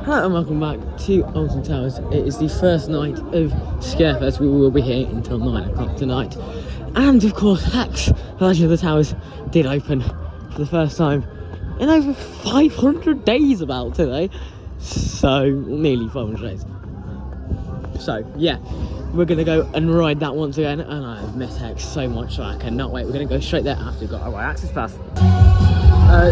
Hello and welcome back to Alton Towers. It is the first night of Scarefest. We will be here until 9 o'clock tonight. And of course, Hex, Legend of the Towers, did open for the first time in over 500 days about today. So, nearly 500 days. So, yeah, we're going to go and ride that once again. And I've missed Hex so much, so I cannot wait. We're going to go straight there after we've got our right access pass.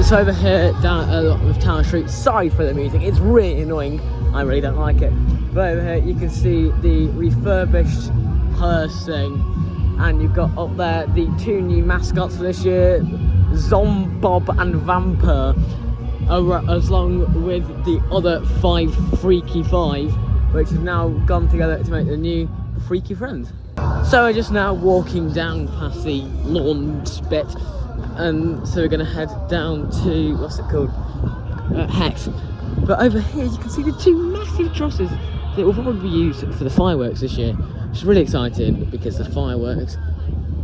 So over here down with Tower Street, sorry for the music, it's really annoying, I really don't like it. But over here you can see the refurbished hearse thing, and you've got up there the two new mascots for this year, Zombob and Vampire, along with the other 5 Freaky 5, which have now gone together to make the new Freaky Friends. So we're just now walking down past the lawns bit. And so we're going to head down to, what's it called, Hex. But over here you can see the two massive trusses that will probably be used for the fireworks this year. Which is really exciting because the fireworks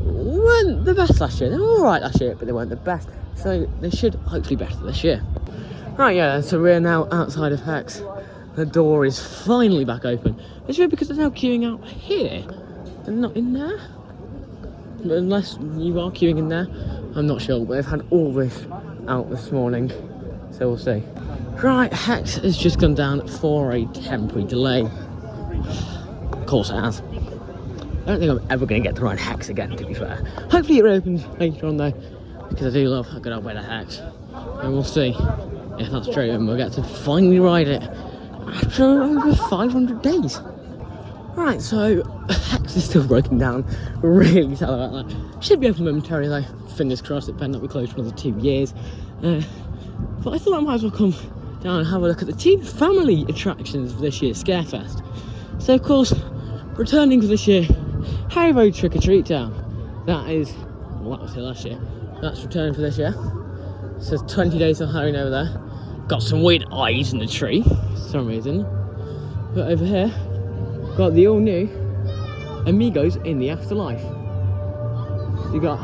weren't the best last year. They were alright last year, but they weren't the best. So they should hopefully be better this year. Right, yeah, so we're now outside of Hex. The door is finally back open. It's weird because they're now queuing out here and not in there. But unless you are queuing in there, I'm not sure, but they've had all this out this morning, so we'll see. Right, Hex has just gone down for a temporary delay. Of course it has. I don't think I'm ever going to get to ride Hex again, to be fair. Hopefully it reopens later on though, because I do love a good old bit of Hex. And we'll see if that's true, and we'll get to finally ride it after over 500 days. Right, so Hex is still broken down. Really sad about that. Should be open momentarily though. Fingers crossed, it better not be closed for another 2 years. But I thought I might as well come down and have a look at the 2 family attractions for this year's Scarefest. So of course, returning for this year, Haribo Trick or Treat Town. That is, well, that was here last year. That's returning for this year. It says 20 days of Halloween over there. Got some weird eyes in the tree for some reason. But over here, got the all new Amigos in the Afterlife. You got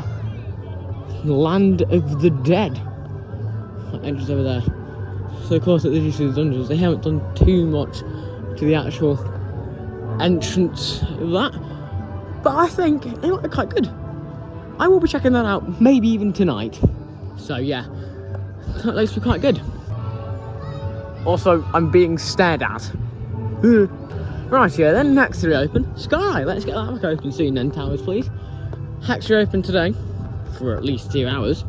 Land of the Dead entrance over there. So of course at the Disney Dungeons they haven't done too much to the actual entrance of that, but I think it might be quite good. I will be checking that out, maybe even tonight. So yeah, that looks to be quite good. Also, I'm being stared at. Right, yeah, then next to reopen, Sky. Let's get that back open soon then, Towers, please. Hex reopened today for at least 2 hours.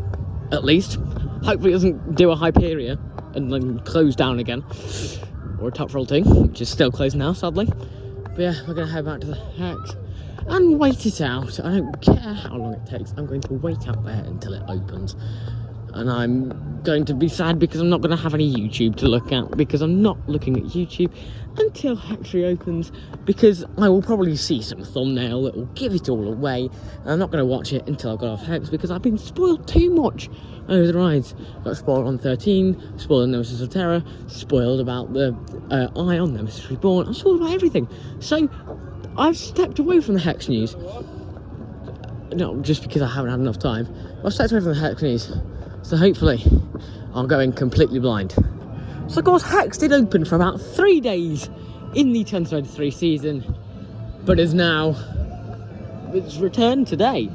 At least. Hopefully it doesn't do a Hyperia and then close down again. Or a Top Roll 2, which is still closed now, sadly. But yeah, we're going to head back to the Hex and wait it out. I don't care how long it takes. I'm going to wait out there until it opens. And I'm going to be sad because I'm not going to have any YouTube to look at, because I'm not looking at YouTube until Hex reopens, because I will probably see some thumbnail that will give it all away, and I'm not going to watch it until I've got off Hex, because I've been spoiled too much over the rides. Got spoiled on 13, spoiled on Nemesis of Terror, spoiled about the Ion, Nemesis Reborn, I'm spoiled about everything. So I've stepped away from the Hex news, not just because I haven't had enough time, I've stepped away from the Hex news. So hopefully, I'm going completely blind. So of course, Hex did open for about 3 days in the 2023 season, but is now, it's returned today,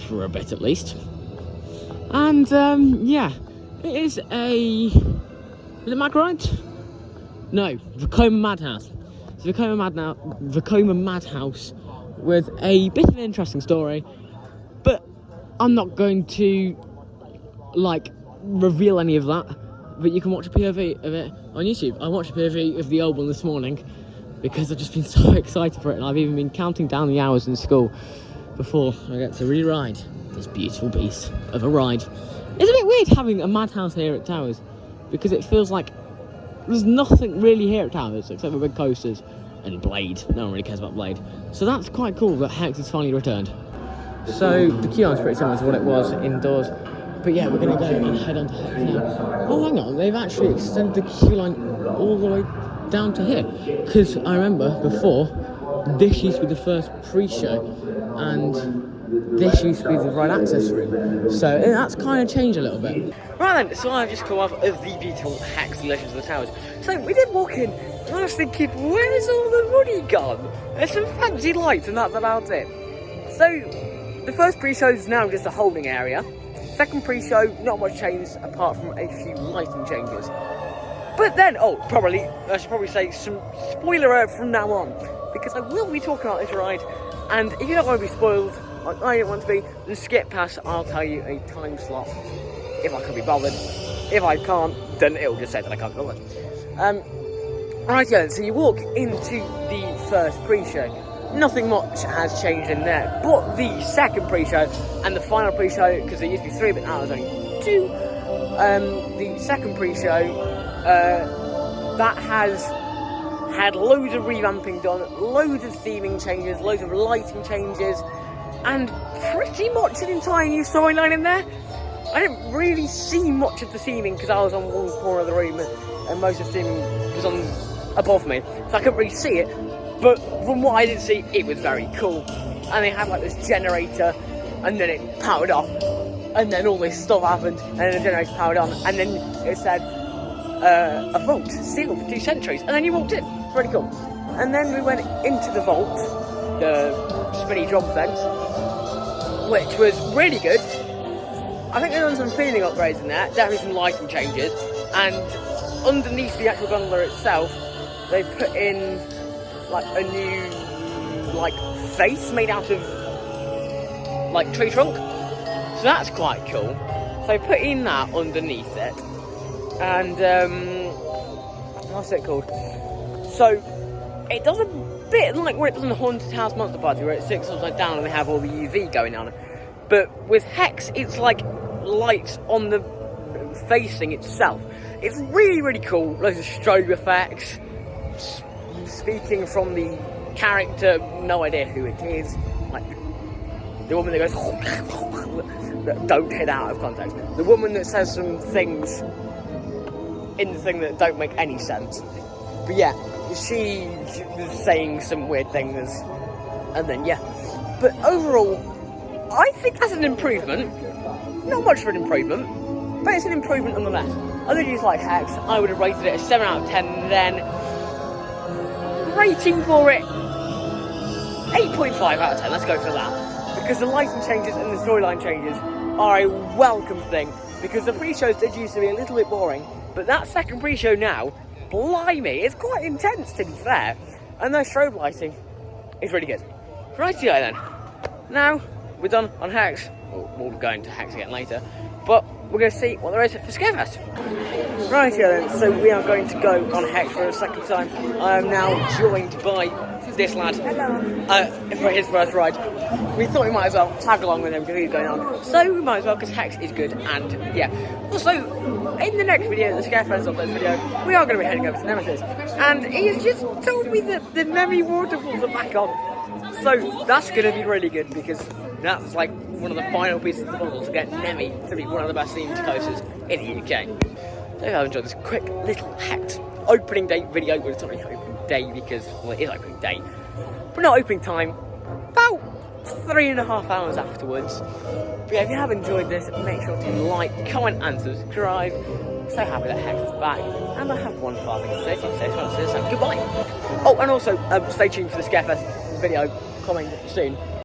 for a bit at least. And yeah, it is is it Mad Ride? No, Vekoma Madhouse. So Vekoma Madhouse with a bit of an interesting story, but I'm not going to like reveal any of that, but you can watch a POV of it on YouTube. I watched a POV of the old one this morning because I've just been so excited for it, and I've even been counting down the hours in school before I get to re-ride this beautiful beast of a ride. It's a bit weird having a madhouse here at Towers, because it feels like there's nothing really here at Towers except for big coasters and Blade. No one really cares about Blade, so that's quite cool that Hex has finally returned. So the queue line's pretty similar to what it was indoors. But yeah, we're going to go and head on to Hex now. Oh, hang on, they've actually extended the queue line all the way down to here. Because I remember before, this used to be the first pre-show, and this used to be the right access room. So that's kind of changed a little bit. Right then, so I've just come off of the beautiful Hex Legends of the Towers. So we did walk in, and I was thinking, where's all the money gone? There's some fancy lights, and that's about it. So the first pre-show is now just a holding area. Second pre-show, not much change apart from a few lighting changes. But then, I should probably say some spoiler alert from now on, because I will be talking about this ride, and if you don't want to be spoiled, like I don't want to be, then skip past. I'll tell you a time slot if I can be bothered. If I can't, then it'll just say that I can't be bothered. Right, yeah, so you walk into the first pre-show. Nothing much has changed in there, but the second pre-show and the final pre-show, because there used to be 3, but now there's only 2. The second pre-show, that has had loads of revamping done, loads of theming changes, loads of lighting changes, and pretty much an entire new storyline in there. I didn't really see much of the theming because I was on one corner of the room and most of the theming was on above me, so I couldn't really see it. But from what I did see, it was very cool. And they had like this generator, and then it powered off, and then all this stuff happened, and then the generator powered on, and then it said a vault sealed for 2 centuries, and then you walked in. It's really cool. And then we went into the vault, the spinny drum thing, which was really good. I think they've done some feeling upgrades in there, definitely some lighting changes, and underneath the actual gondola itself, they put in like a new like face made out of like tree trunk, so that's quite cool. So put in that underneath it, and what's it called? So it does a bit like when it does in the Haunted House Monster Party, where it sits upside down and they have all the UV going on. But with Hex, it's like lights on the facing itself. It's really, really cool. Loads of strobe effects. Speaking from the character, no idea who it is. Like the woman that goes, don't hit out of context. The woman that says some things in the thing that don't make any sense. But yeah, she was saying some weird things, and then yeah. But overall, I think that's an improvement. Not much of an improvement, but it's an improvement nonetheless. I really just like Hex. I would have rated it a 7 out of 10 then. Rating for it 8.5 out of 10, let's go for that. Because the lighting changes and the storyline changes are a welcome thing. Because the pre-shows did used to be a little bit boring, but that second pre-show now, blimey, it's quite intense to be fair. And their strobe lighting is really good. Rightio then. Now, we're done on Hex. We'll be going to Hex again later. But we're going to see what there is for Scarefest. Right here then, so we are going to go on Hex for a second time. I am now joined by this lad. Hello. For his first ride. We thought we might as well tag along with him because he's going on. So we might as well, because Hex is good, and yeah. Also, in the next video, the Scarefest upload video, we are going to be heading over to Nemesis. And he's just told me that the Nemi waterfalls are back on. So that's going to be really good, because that's like one of the final pieces of the puzzle to get Nemi to be one of the best themed coasters in the UK. So I hope you enjoyed this quick little Hex opening day video. Well, it's not really opening day because, well, it is opening day, but not opening time. About 3.5 hours afterwards. But yeah, if you have enjoyed this, make sure to like, comment and subscribe. So happy that Hex is back, and I have one final thing to say. So I just want to say goodbye. Oh, and also stay tuned for the Scarefest video coming soon.